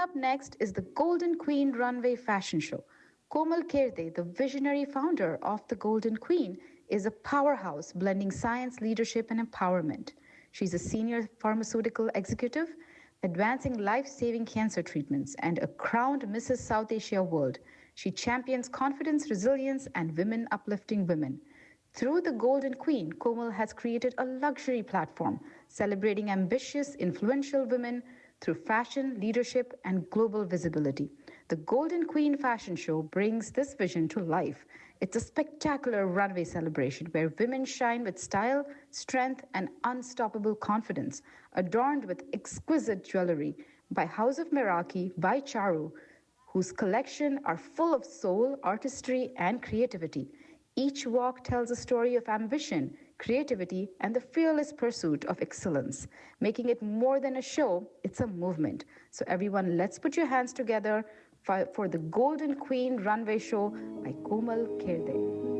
up next is the Golden Queen Runway Fashion Show. Komal Kerde, the visionary founder of the Golden Queen, is a powerhouse blending science, leadership, and empowerment. She's a senior pharmaceutical executive, advancing life saving cancer treatments, and a crowned Mrs. South Asia World. She champions confidence, resilience, and women uplifting women. Through the Golden Queen, Komal has created a luxury platform celebrating ambitious, influential women through fashion, leadership, and global visibility. The Golden Queen Fashion Show brings this vision to life. It's a spectacular runway celebration where women shine with style, strength, and unstoppable confidence, adorned with exquisite jewelry by House of Meraki by Charu, whose collection are full of soul, artistry, and creativity. Each walk tells a story of ambition, creativity, and the fearless pursuit of excellence. Making it more than a show, it's a movement. So, everyone, let's put your hands together for the Golden Queen Runway Show by Komal Kerde.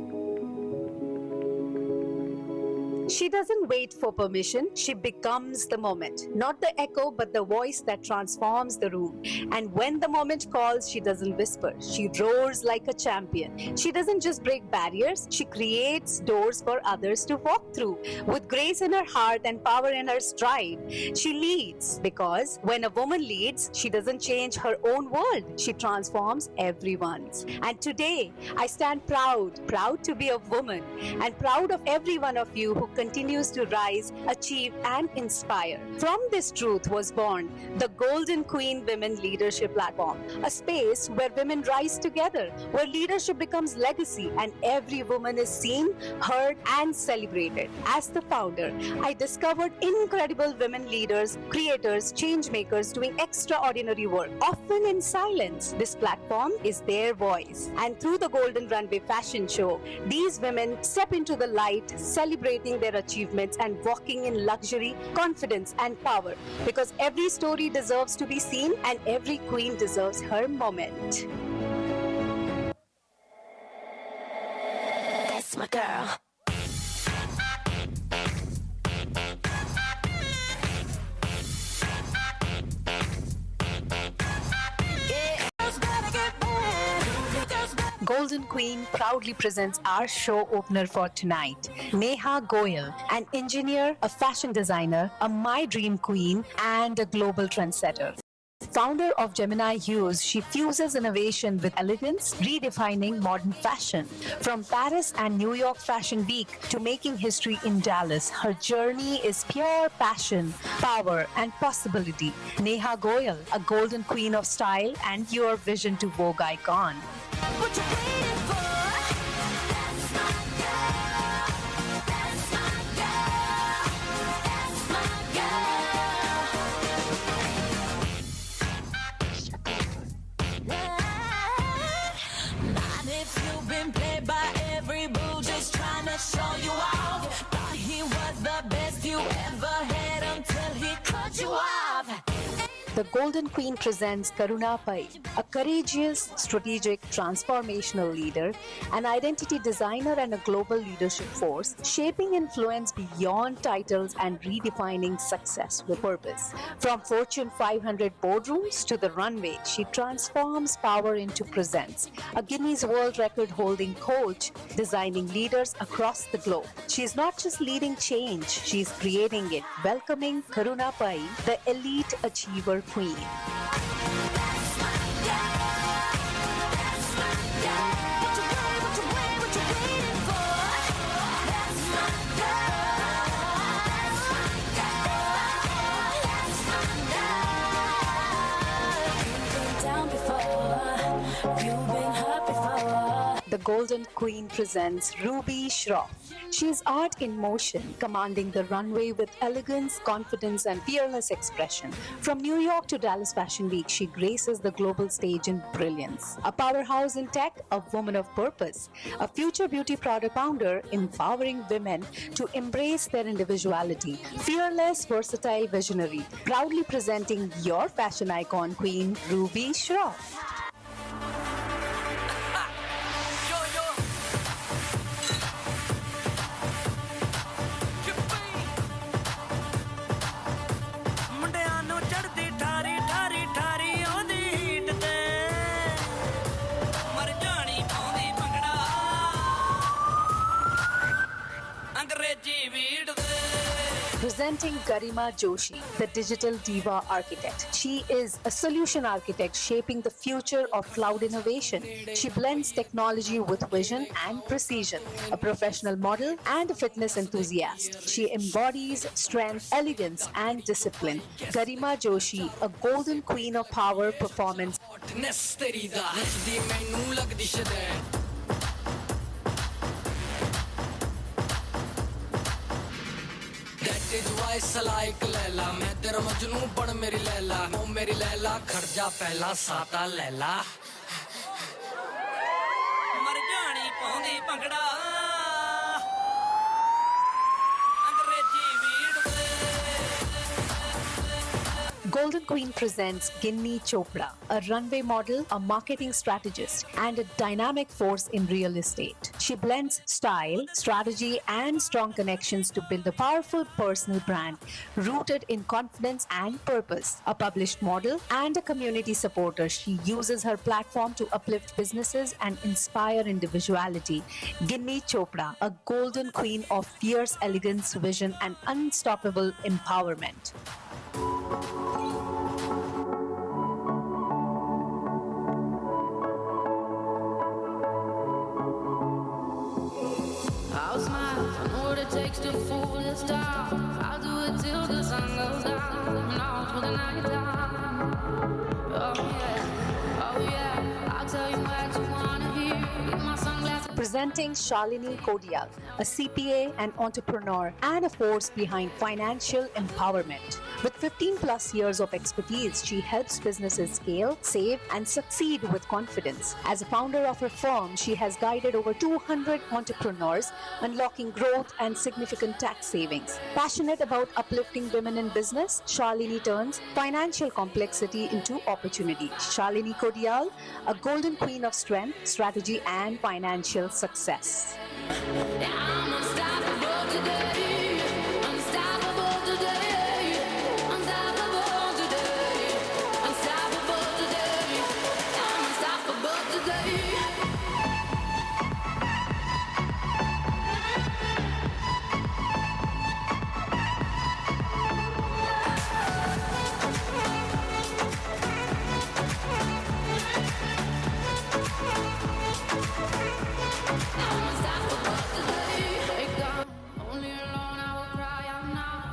She doesn't wait for permission, she becomes the moment. Not the echo, but the voice that transforms the room. And when the moment calls, she doesn't whisper, she roars like a champion. She doesn't just break barriers, she creates doors for others to walk through. With grace in her heart and power in her stride, she leads. Because when a woman leads, she doesn't change her own world, she transforms everyone's. And today, I stand proud to be a woman, and proud of every one of you who continues to rise, achieve, and inspire. From this truth was born the Golden Queen Women Leadership Platform, a space where women rise together, where leadership becomes legacy, and every woman is seen, heard, and celebrated. As the founder, I discovered incredible women leaders, creators, change makers doing extraordinary work, often in silence. This platform is their voice. And through the Golden Runway Fashion Show, these women step into the light, celebrating their achievements and walking in luxury, confidence, and power. Because every story deserves to be seen and every queen deserves her moment. That's my girl. Golden Queen proudly presents our show opener for tonight. Neha Goyal, an engineer, a fashion designer, a My Dream Queen, and a global trendsetter. Founder of Gemini Hues, she fuses innovation with elegance, redefining modern fashion. From Paris and New York Fashion Week to making history in Dallas, her journey is pure passion, power, and possibility. Neha Goyal, a golden queen of style and your vision to Vogue icon. What you waiting for? That's my girl. That's my girl. That's my girl. Not if you've been played by every boo, just trying to show you off. Thought he was the best you ever had until he cut you off. The Golden Queen presents Karuna Pai, a courageous, strategic, transformational leader, an identity designer and a global leadership force, shaping influence beyond titles and redefining success with purpose. From Fortune 500 boardrooms to the runway, she transforms power into presence. A Guinness World Record holding coach, designing leaders across the globe. She is not just leading change, she is creating it. Welcoming Karuna Pai, the elite achiever queen. The Golden Queen presents Ruby Shroff. She is art in motion, commanding the runway with elegance, confidence, and fearless expression. From New York to Dallas Fashion Week, she graces the global stage in brilliance. A powerhouse in tech, a woman of purpose, a future beauty product founder, empowering women to embrace their individuality. Fearless, versatile, visionary. Proudly presenting your fashion icon queen, Ruby Shroff. ਮੁੰਡਿਆਂ ਨੂੰ ਚੜਦੀ ਠਾਰੀ ਠਾਰੀ ਠਾਰੀ ਆਉਂਦੀ Presenting Garima Joshi, the digital diva architect. She is a solution architect shaping the future of cloud innovation. She blends technology with vision and precision, a professional model and a fitness enthusiast. She embodies strength, elegance, and discipline. Garima Joshi, a golden queen of power performance. सलाइक Laila मैं तेरा मजनू बन मेरी लैला ओ मेरी लैला खर्जा पहला साता लैला मर जानी पौंदी पंगड़ा अंग्रेजी Golden Queen presents Ginni Chopra, a runway model, a marketing strategist, and a dynamic force in real estate. She blends style, strategy, and strong connections to build a powerful personal brand rooted in confidence and purpose. A published model and a community supporter, she uses her platform to uplift businesses and inspire individuality. Ginni Chopra, a golden queen of fierce elegance, vision, and unstoppable empowerment. I'll smile, I know what it takes to fool this town. I'll do it till the sun goes down, and all through the night time. Oh yeah, I'll tell you what you wanna hear. Get my sunglasses. Presenting Shalini Kodial, a CPA and entrepreneur and a force behind financial empowerment. With 15 plus years of expertise, she helps businesses scale, save, and succeed with confidence. As a founder of her firm, she has guided over 200 entrepreneurs, unlocking growth and significant tax savings. Passionate about uplifting women in business, Shalini turns financial complexity into opportunity. Shalini Kodial, a golden queen of strength, strategy, and financial success. Yeah, I'm unstoppable today. Unstoppable today. Unstoppable today. Unstoppable today. I'm unstoppable today.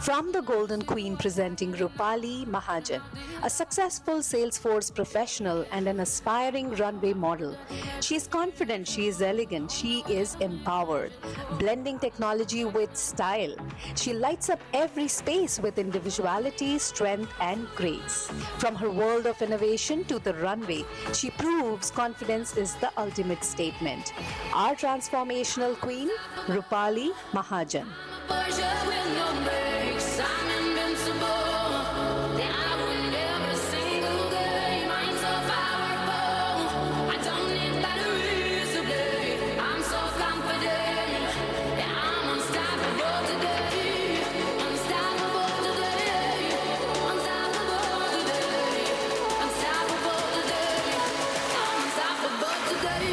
From the Golden Queen presenting Rupali Mahajan, a successful Salesforce professional and an aspiring runway model. She is confident, she is elegant, she is empowered, blending technology with style. She lights up every space with individuality, strength, and grace. From her world of innovation to the runway, she proves confidence is the ultimate statement. Our transformational queen, Rupali Mahajan. Version with no breaks. I'm invincible. Yeah, I win every single game. I'm so powerful. I don't need batteries today. I'm so confident. Yeah, I'm unstoppable today. Unstoppable today. Unstoppable today. Unstoppable today. I'm unstoppable today.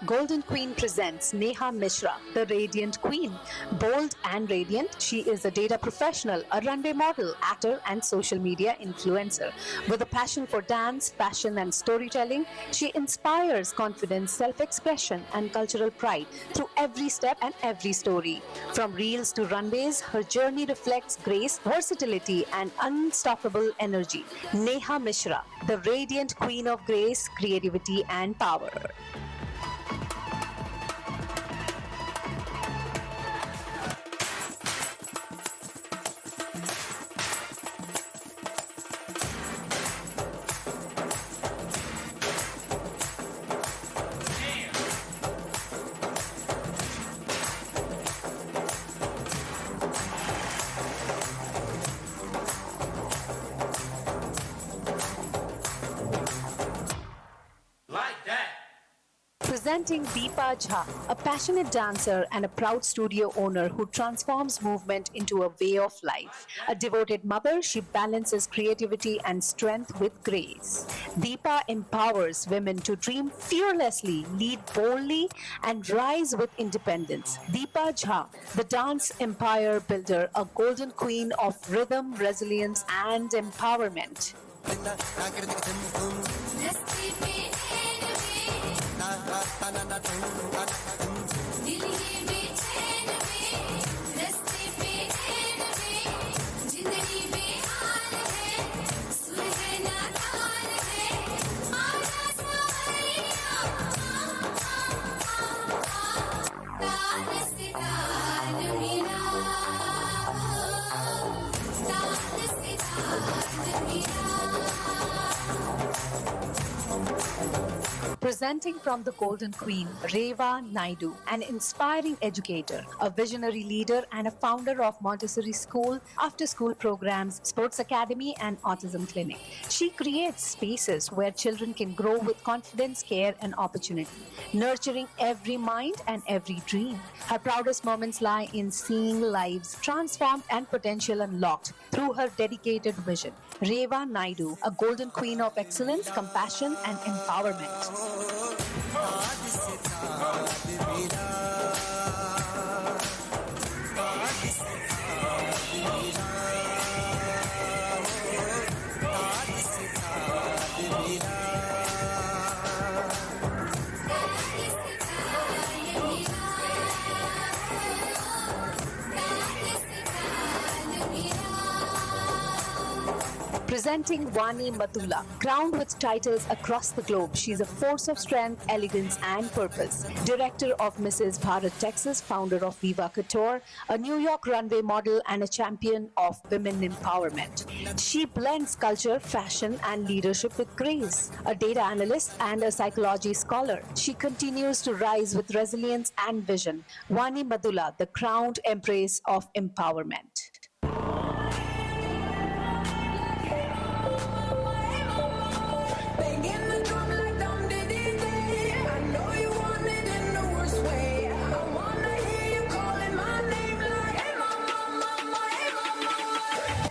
Golden Queen presents Neha Mishra, the Radiant Queen. Bold and radiant, she is a data professional, a runway model, actor, and social media influencer. With a passion for dance, fashion, and storytelling, she inspires confidence, self-expression, and cultural pride through every step and every story. From reels to runways, her journey reflects grace, versatility, and unstoppable energy. Neha Mishra, the Radiant Queen of grace, creativity, and power. Like that. Presenting Deepa Jha, a passionate dancer and a proud studio owner who transforms movement into a way of life. A devoted mother, she balances creativity and strength with grace. Deepa empowers women to dream fearlessly, lead boldly, and rise with independence. Deepa Jha, the dance empire builder, a golden queen of rhythm, resilience, and empowerment. Presenting from the Golden Queen, Reva Naidu, an inspiring educator, a visionary leader, and a founder of Montessori School, after-school programs, sports academy, and autism clinic. She creates spaces where children can grow with confidence, care, and opportunity, nurturing every mind and every dream. Her proudest moments lie in seeing lives transformed and potential unlocked through her dedicated vision. Reva Naidu, a golden queen of excellence, compassion, and empowerment. Presenting Vani Madula. Crowned with titles across the globe, she's a force of strength, elegance, and purpose. Director of Mrs. Bharat Texas, founder of Viva Couture, a New York runway model, and a champion of women empowerment. She blends culture, fashion, and leadership with grace. A data analyst and a psychology scholar, she continues to rise with resilience and vision. Vani Madula, the crowned empress of empowerment.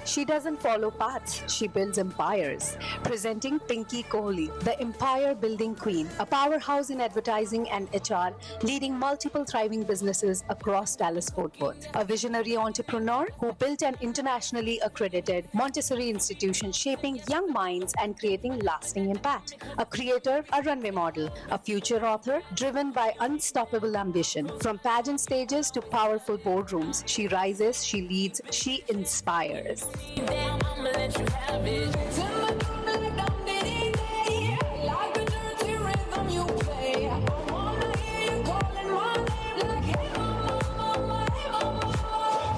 She doesn't follow paths, she builds empires. Presenting Pinky Kohli, the empire building queen, a powerhouse in advertising and HR, leading multiple thriving businesses across Dallas-Fort Worth. A visionary entrepreneur who built an internationally accredited Montessori institution, shaping young minds and creating lasting impact. A creator, a runway model, a future author, driven by unstoppable ambition. From pageant stages to powerful boardrooms, she rises, she leads, she inspires. Damn, I'ma let you have it. Till my drum like dum diddy day. Like a dirty rhythm you play. I wanna hear you calling my name like hey mama, mama, hey mama.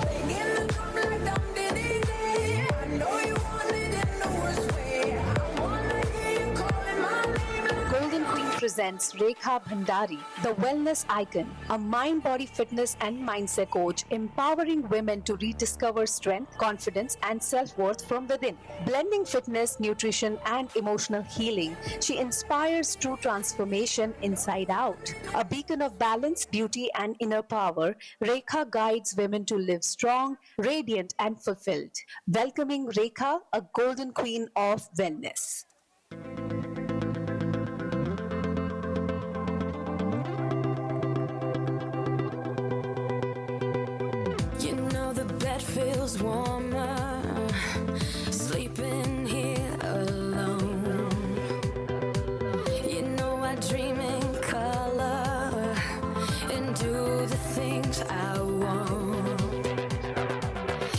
Banging the drum like dum diddy day. I know you want it in the worst way. I wanna hear you calling my name like Golden Queen presents Rekha Bhandari, the wellness icon, a mind-body fitness and mindset coach, empowering women to rediscover strength, confidence, and self-worth from within. Blending fitness, nutrition, and emotional healing, she inspires true transformation inside out. A beacon of balance, beauty, and inner power, Rekha guides women to live strong, radiant, and fulfilled. Welcoming Rekha, a golden queen of wellness. you know the bed feels warmer sleeping here alone. You know I dream in color and do the things I want.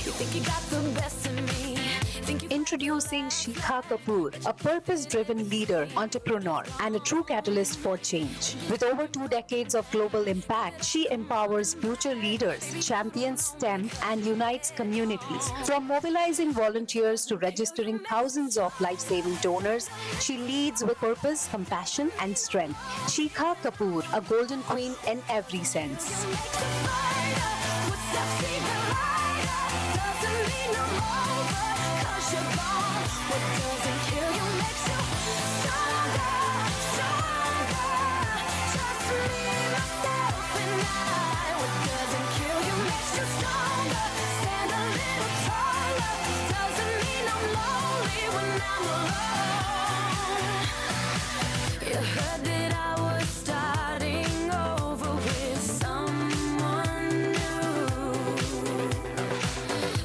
You think you got the best of me, think you Introducing Shikha Kapoor, a purpose-driven leader, entrepreneur, and a true catalyst for change. With over 2 decades of global impact, she empowers future leaders, champions STEM, and unites communities. From mobilizing volunteers to registering thousands of life-saving donors, she leads with purpose, compassion, and strength. Shikha Kapoor, a golden queen in every sense. makes a fighter. What's that feeling like? Doesn't mean I'm over, 'cause you're gone. What doesn't kill you makes you stronger, stronger. Just Heard that I was starting over with someone new.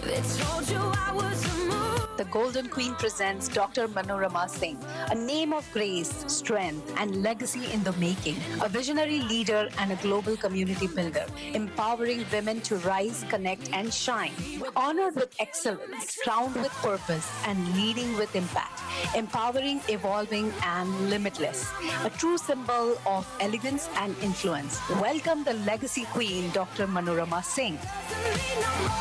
They told you I was a move. The Golden Queen presents Dr. Manorama Singh, a name of grace, strength, and legacy in the making, a visionary leader and a global community builder, empowering women to rise, connect, and shine, honored with excellence, crowned with purpose, and leading with impact, empowering, evolving, and limitless, a true symbol of elegance and influence. Welcome the legacy queen, Dr. Manorama Singh. Doesn't mean I'm over,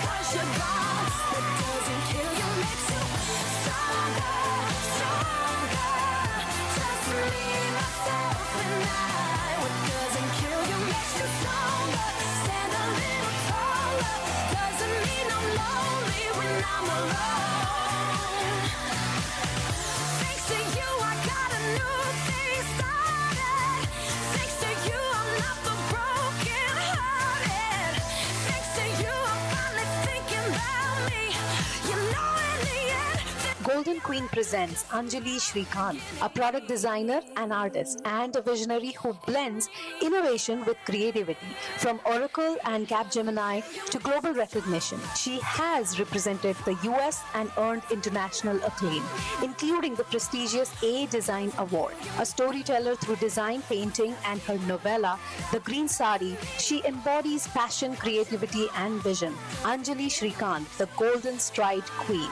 'cause you're gone. That doesn't kill you, makes you stronger, stronger. Just me, myself, and I. What doesn't kill you makes you stronger. Stand a little taller. Doesn't mean I'm lonely when I'm alone. Thanks to you, I got a new thing started. Thanks to you, I'm not the broken hearted. Thanks to you, I'm finally thinking about me. You know, in the end, Golden Queen presents Anjali Shrikant, a product designer, an artist, and a visionary who blends innovation with creativity. From Oracle and Capgemini to global recognition, she has represented the US and earned international acclaim, including the prestigious A Design Award. A storyteller through design, painting, and her novella, The Green Sari, she embodies passion, creativity, and vision. Anjali Shrikant, the Golden Stride Queen.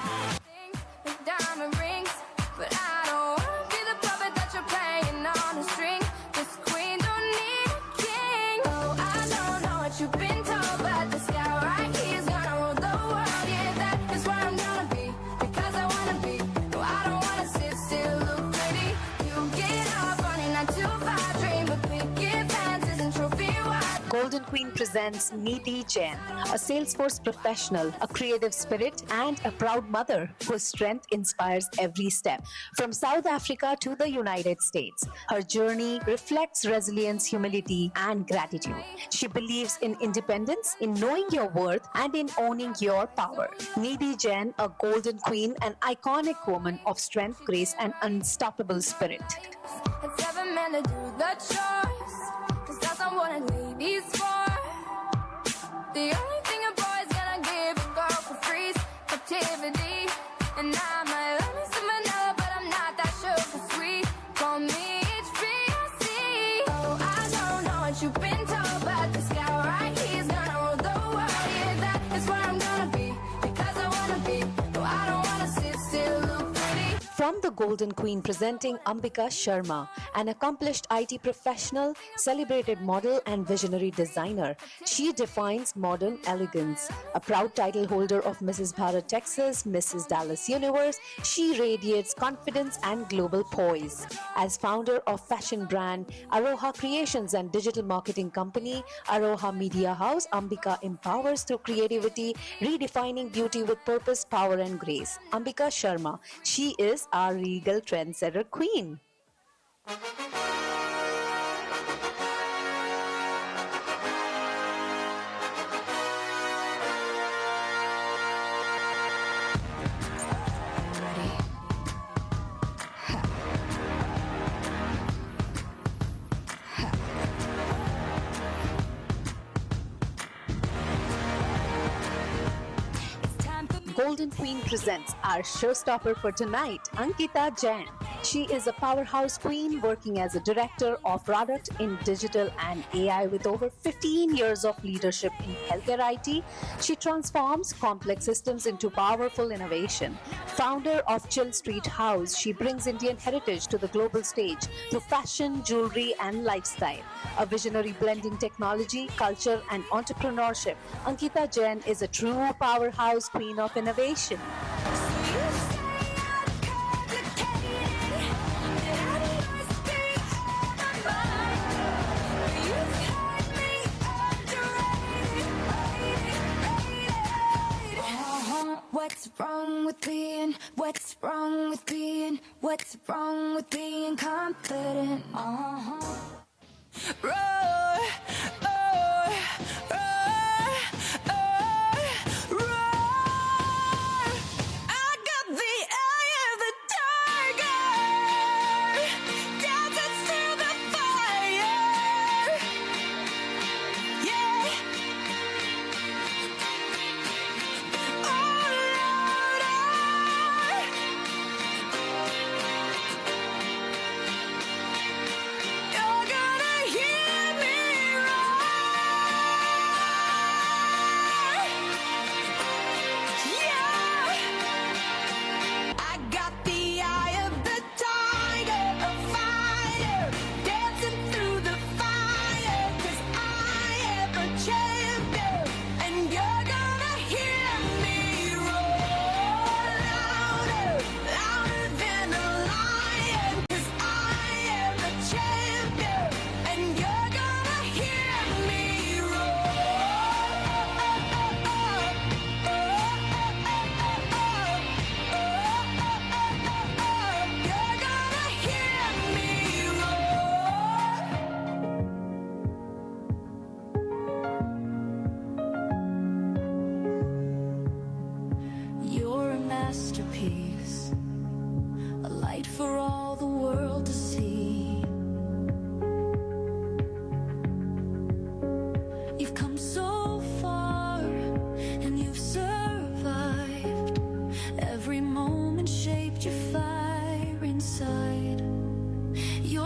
with diamond rings, but I don't wanna be the puppet that you're playing on a string. This queen don't need a king. Oh, I don't know what you've been told, but this guy right here's gonna rule the world. Yeah, that is where I'm gonna be, because I wanna be. No, I don't wanna sit still, look pretty. You get up on your 9 to 5 dream, but picket fences and trophy wives. Golden Queen presents Neeti Jain, a Salesforce professional, a creative spirit, and a proud mother whose strength inspires every step. From South Africa to the United States, her journey reflects resilience, humility, and gratitude. She believes in independence, in knowing your worth, and in owning your power. Neeti Jain, a Golden Queen, an iconic woman of strength, grace, and unstoppable spirit. It's every man to do the choice, 'cause that's not what a lady's for. The only thing a boy's gonna give a girl for free is captivity. And I'm a only vanilla, but I'm not that sugar sweet. Call me HBC. Oh, I don't know what you've been told, but this guy right here's gonna rule the world. Yeah, that is where I'm gonna be, because I wanna be. No, I don't wanna sit still, look pretty. From the Golden Queen presenting Ambika Sharma, an accomplished IT professional, celebrated model, and visionary designer. She defines modern elegance. A proud title holder of Mrs. Bharat Texas, Mrs. Dallas Universe, she radiates confidence and global poise. As founder of fashion brand Aroha Creations and digital marketing company Aroha Media House, Ambika empowers through creativity, redefining beauty with purpose, power, and grace. Ambika Sharma, she is our regal trendsetter queen. It's time for Golden Queen presents our showstopper for tonight, Ankita Jain. She is a powerhouse queen working as a director of product in digital and AI with over 15 years of leadership in healthcare IT. She transforms complex systems into powerful innovation. Founder of Chill Street House, she brings Indian heritage to the global stage through fashion, jewelry, and lifestyle. A visionary blending technology, culture, and entrepreneurship, Ankita Jain is a true powerhouse queen of innovation. What's wrong with being, what's wrong with being, what's wrong with being confident? Roar, roar, roar, roar, roar. I got the eye of the tiger. Got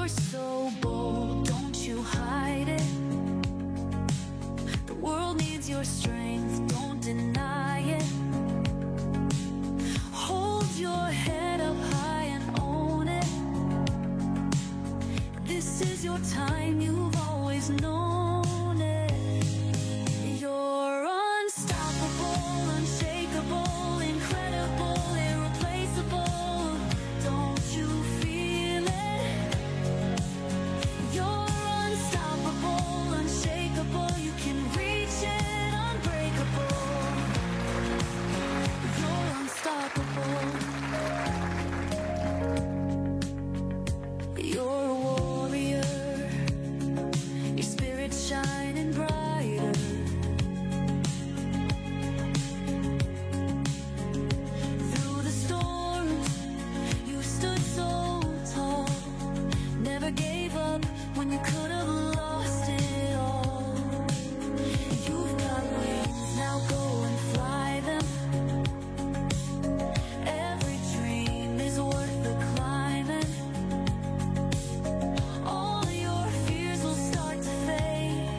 You're so bold, don't you hide it. The world needs your strength, don't deny it. Hold your head up high and own it. This is your time, you've always known it. You're unstoppable, unshakable, incredible, irreplaceable. Don't you feel it? You're unstoppable, unshakable, you can reach it, unbreakable. You're unstoppable. You're a warrior, your spirit's shining brighter. Through the storms, you stood so tall, never gave up when you could have lost it all. You've got wings, now go and fly them. Every dream is worth the climbing. All your fears will start to fade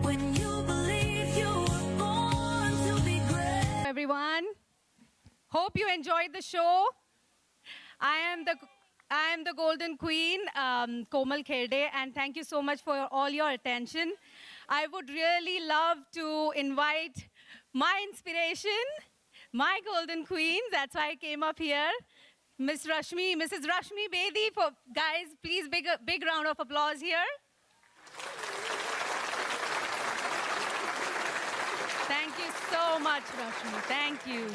when you believe you were born to be great. Everyone, hope you enjoyed the show. I am the Golden Queen, Komal Kherde, and thank you so much for all your attention. I would really love to invite my inspiration, my Golden Queens. That's why I came up here. Mrs. Rashmi Bedi. For guys, please big round of applause here. Thank you so much, Rashmi. Thank you.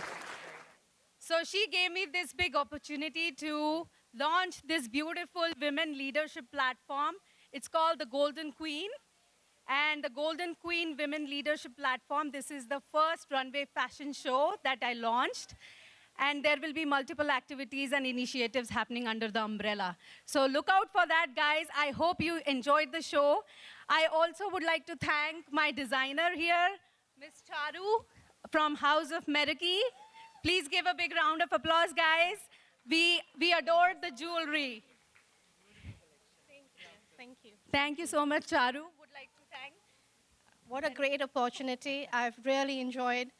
So she gave me this big opportunity to launch this beautiful women leadership platform. It's called the Golden Queen. And the Golden Queen Women Leadership Platform, this is the first runway fashion show that I launched. And there will be multiple activities and initiatives happening under the umbrella. So look out for that, guys. I hope you enjoyed the show. I also would like to thank my designer here, Ms. Charu from House of Meraki. Please give a big round of applause, guys. We adored the jewelry. Thank you. Thank you so much, Charu. Would like to thank. What a great opportunity. I've really enjoyed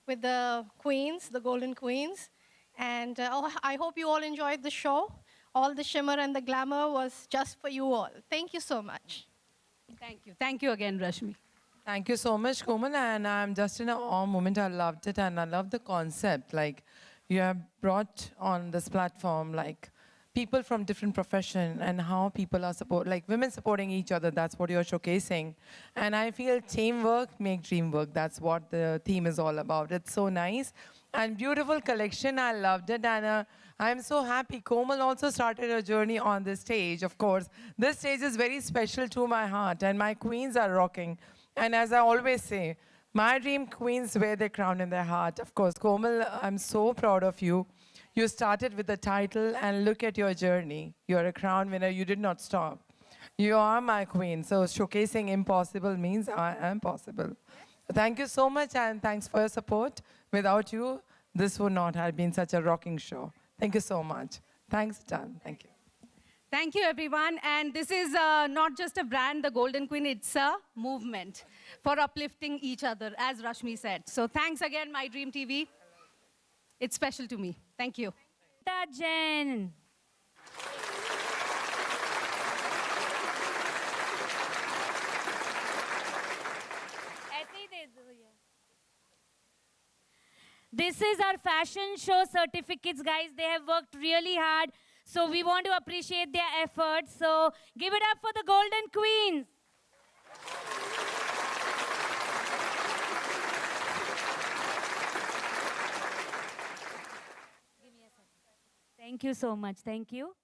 with the queens, the Golden Queens. And I hope you all enjoyed the show. All the shimmer and the glamour was just for you all. Thank you so much. Thank you. Thank you again, Rashmi. Thank you so much, Komal. And I'm just in an awe moment. I loved it, and I love the concept. Like, you have brought on this platform, like, people from different profession and how people are like women supporting each other. That's what you're showcasing. And I feel teamwork make dream work. That's what the theme is all about. It's so nice and beautiful collection. I loved it. And I'm so happy. Komal also started her journey on this stage. Of course, this stage is very special to my heart, and my queens are rocking. And as I always say, my dream queens wear their crown in their heart. Of course, Komal, I'm so proud of you. You started with the title, and look at your journey. You're a crown winner. You did not stop. You are my queen. So showcasing impossible means I am possible. Thank you so much, and thanks for your support. Without you, this would not have been such a rocking show. Thank you so much. Thanks, Jan. Thank you. Thank you, everyone. And this is not just a brand, the Golden Queen, it's a movement for uplifting each other, as Rashmi said. So thanks again, My Dream TV. It's special to me. Thank you. Jen. This is our fashion show certificates, guys. They have worked really hard. So we want to appreciate their efforts. So give it up for the Golden Queens. Thank you so much. Thank you.